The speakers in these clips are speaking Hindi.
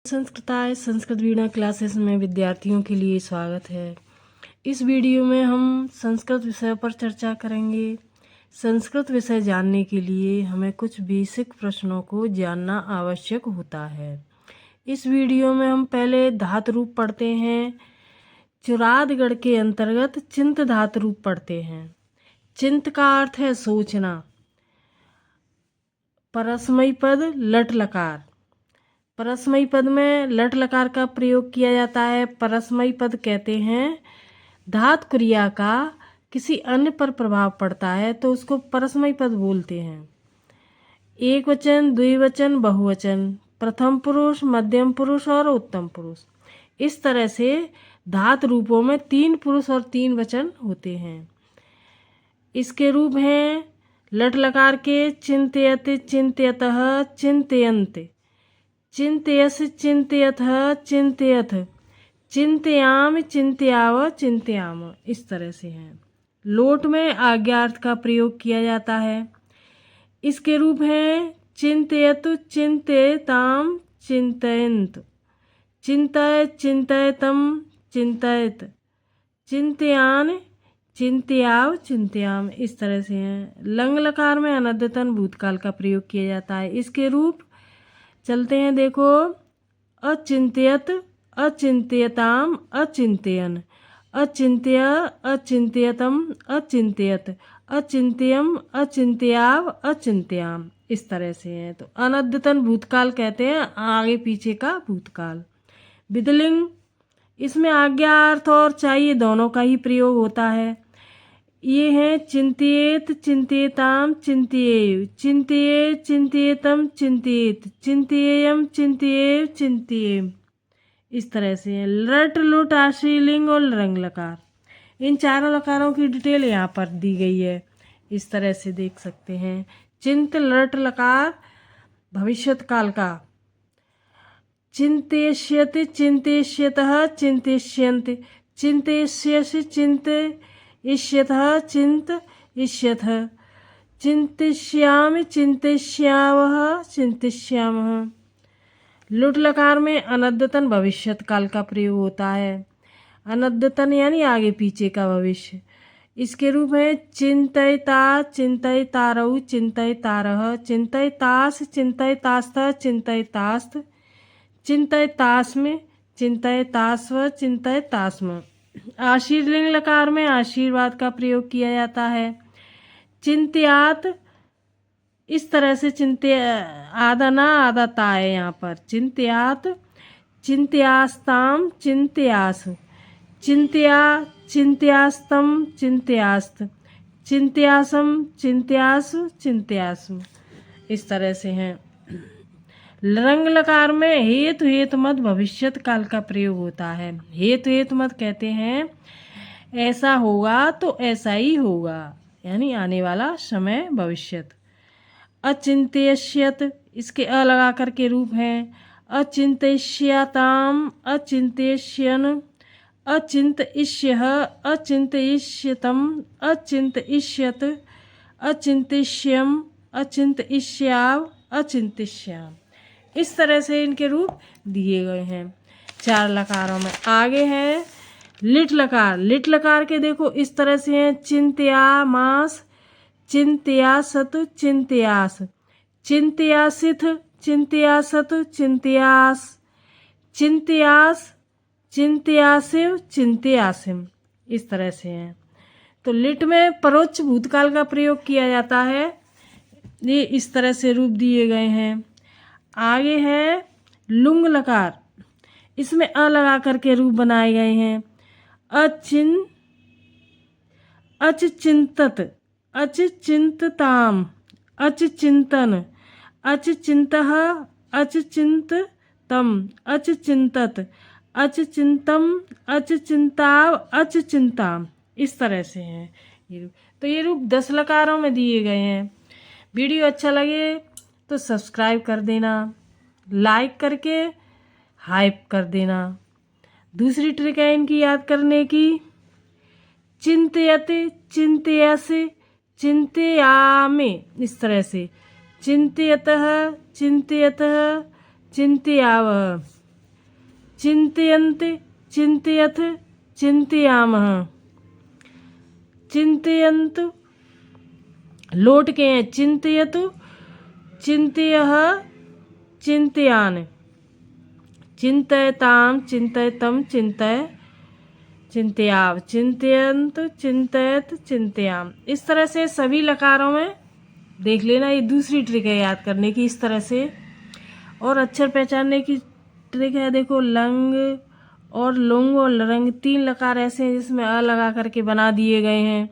संस्कृताय संस्कृत वीणा क्लासेस में विद्यार्थियों के लिए स्वागत है। इस वीडियो में हम संस्कृत विषय पर चर्चा करेंगे। संस्कृत विषय जानने के लिए हमें कुछ बेसिक प्रश्नों को जानना आवश्यक होता है। इस वीडियो में हम पहले धातु रूप पढ़ते हैं। चुरादगढ़ के अंतर्गत चिंत धातु रूप पढ़ते हैं। चिंत का अर्थ है सोचना। परस्मयी पद लट लकार। परस्मयी पद में लट लकार का प्रयोग किया जाता है। परस्मयी पद कहते हैं धातु क्रिया का किसी अन्य पर प्रभाव पड़ता है तो उसको परस्मयी पद बोलते हैं। एक वचन, द्विवचन, बहुवचन, प्रथम पुरुष, मध्यम पुरुष और उत्तम पुरुष, इस तरह से धातु रूपों में 3 पुरुष और 3 वचन होते हैं। इसके रूप हैं लट लकार के चिंतयति, चिंतयतः, चिंतयन्ति, चिंतयसि, चिंतयतः, चिंतयथ, चिंतयामि, चिंतयाव, चिंतयाम, इस तरह से हैं। लोट में आज्ञार्थ का प्रयोग किया जाता है। इसके रूप हैं चिंतयतु, चिंतयताम, चिंतयन्त, चिंतय, चिंतयतम, चिंतयत, चिंतयान, चिंतयाव, चिंतयाम, इस तरह से हैं। लंग लकार में अनद्यतन भूतकाल का प्रयोग किया जाता है। इसके रूप चलते हैं, देखो, अचिंत्यत, अचिंत्यताम, अचिंत्यन, अचिंत्य, अचिंत्यतम, अचिंत्यत, अचिंत्यम, अचिंत्याव, अचिंत्याम, इस तरह से है। तो अनद्यतन भूतकाल कहते हैं आगे पीछे का भूतकाल। विधिलिंग, इसमें आज्ञार्थ और चाहिए दोनों का ही प्रयोग होता है। ये हैं चिंतियेत, चिंतियताम, चिंतियेव, चिंतिये, चिंतियतम, चिंतियेत, चिंतियेयम, चिंतियेव, चिंतियेम, इस तरह से है। लट लुट आश्रय लिंग और रंग लकार, इन चारों लकारों की डिटेल यहाँ पर दी गई है, इस तरह से देख सकते हैं। चिंत लट लकार भविष्यत काल का। चिंतेष्यति, चिंतेष्यतः, चिंतेष्यन्ति, चिंतेष्यसि, चिंतयिष्यतः, चिंतयिष्यथः, चिंतिष्यामि, चिंतिष्यावः, चिंतिष्यामः। लुट लकार में अनद्यतन भविष्यत काल का प्रयोग होता है। अनद्यतन यानी आगे पीछे का भविष्य। इसके रूप है चिंतयिता, चिंतयितारौ, चिंतयितारः, चिंतयितास, चिंतयितास्तः, चिंतयितास्त, चिंतयितास्मि, चिंतयितास्व, चिंतयितास्म। आशीर्लिंग लकार में आशीर्वाद का प्रयोग किया जाता है। चिंत्यात, इस तरह से आधा ना आधा ता है यहाँ पर। चिंत्यात, चिंत्यास्ताम, चिंत्यास, चिंत्या, चिंत्यास्तम, चिंत्यास्त, चिंत्यासम, चिंत्यासु, चिंत्यासु, इस तरह से हैं। रंग लकार में हेतु हेतु मत भविष्यत काल का प्रयोग होता है। हेतु हेतु मत कहते हैं ऐसा होगा तो ऐसा ही होगा, यानी आने वाला समय भविष्यत। अचिंत्यष्यत, इसके अ लगा कर के रूप हैं अचिंत्यष्यताम, अचिंत्यष्यन, अचिंतयिष्यः, अचिंतयिष्यतम, अचिंतयिष्यत, अचिंतयिष्यम, अचिंतयिष्याव, अचिंतयिष्याम, इस तरह से इनके रूप दिए गए हैं 4 लकारों में। आगे है लिट लकार। लिट लकार के देखो इस तरह से हैं चिंत्यामास, चिंत्यासतु, चिंत्यास, चिंत्यासिथ, चिंत्यासतु, चिंत्यास, चिंत्यास, चिंत्यासिव, चिंत्यासिम, इस तरह से हैं। तो लिट में परोक्ष भूतकाल का प्रयोग किया जाता है। ये इस तरह से रूप दिए गए हैं। आगे है लुंग लकार। इसमें अ लगा करके रूप बनाए गए हैं। अचिंतत, अचिंतताम, अचिंतन, अचिंतः, अचिंततम, अचिंतत, अचिंतम, अचिंताव, अचिंताम, इस तरह से हैं ये रूप। तो ये रूप 10 लकारों में दिए गए हैं। वीडियो अच्छा लगे तो सब्सक्राइब कर देना, लाइक करके हाइप कर देना। दूसरी ट्रिक है इनकी याद करने की, चिंतयति, चिंतयसि, चिंतयामि, इस तरह से चिंतयतः, चिंतयतः, चिंतयावः, चिंतयन्त, चिंतयथ, चिंतयामः। चिंतयन्त लोट के हैं चिंतयत, चिंतयः, चिंतयान। चिंतयताम, चिंतयतम, चिंतय, चिंतयाव, चिंतयंत, चिंतयत, चिंतयाम। इस तरह से सभी लकारों में देख लेना। ये दूसरी ट्रिक है याद करने की इस तरह से। और अक्षर पहचानने की ट्रिक है, देखो लंग और लुंग और लरंग 3 लकार ऐसे हैं जिसमें अ लगा करके बना दिए गए हैं।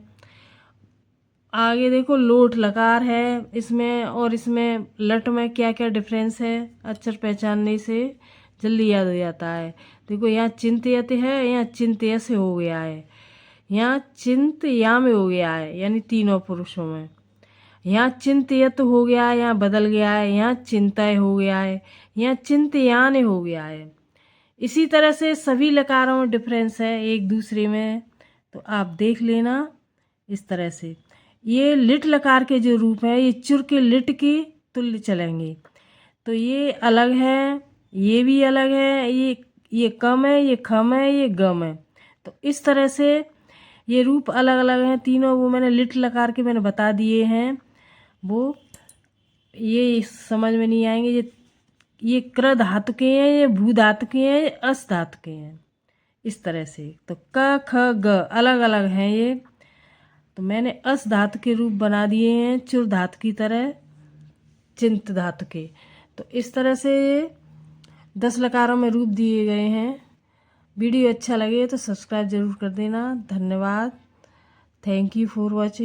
आगे देखो लोट लकार है इसमें, और इसमें लट में क्या क्या डिफरेंस है अक्षर पहचानने से जल्दी याद हो जाता है। देखो यहाँ चिंतयत है, यहाँ चिंतय से हो गया है, यहाँ चिंतया में हो गया है, यानी तीनों पुरुषों में। यहाँ चिंतयत हो गया है, यहाँ बदल गया है, यहाँ चिंतय हो गया है, यहाँ चिंतयान हो गया है। इसी तरह से सभी लकारों में डिफरेंस है एक दूसरे में, तो आप देख लेना इस तरह से। ये लिट लकार के जो रूप है ये चुर के लिट के तुल्य चलेंगे, तो ये अलग है, ये भी अलग है, ये कम है, ये खम है, ये गम है। तो इस तरह से ये रूप अलग अलग हैं तीनों, वो मैंने लिट लकार के मैंने बता दिए हैं। वो ये समझ में नहीं आएंगे, ये क्र धातु के हैं, ये भू धातु के हैं, ये अस धातु के हैं, इस तरह से। तो क ख ग अलग अलग हैं ये, तो मैंने अस धातु के रूप बना दिए हैं चुर धातु की तरह, चिंत धातु के। तो इस तरह से 10 लकारों में रूप दिए गए हैं। वीडियो अच्छा लगे तो सब्सक्राइब ज़रूर कर देना। धन्यवाद। Thank you for watching.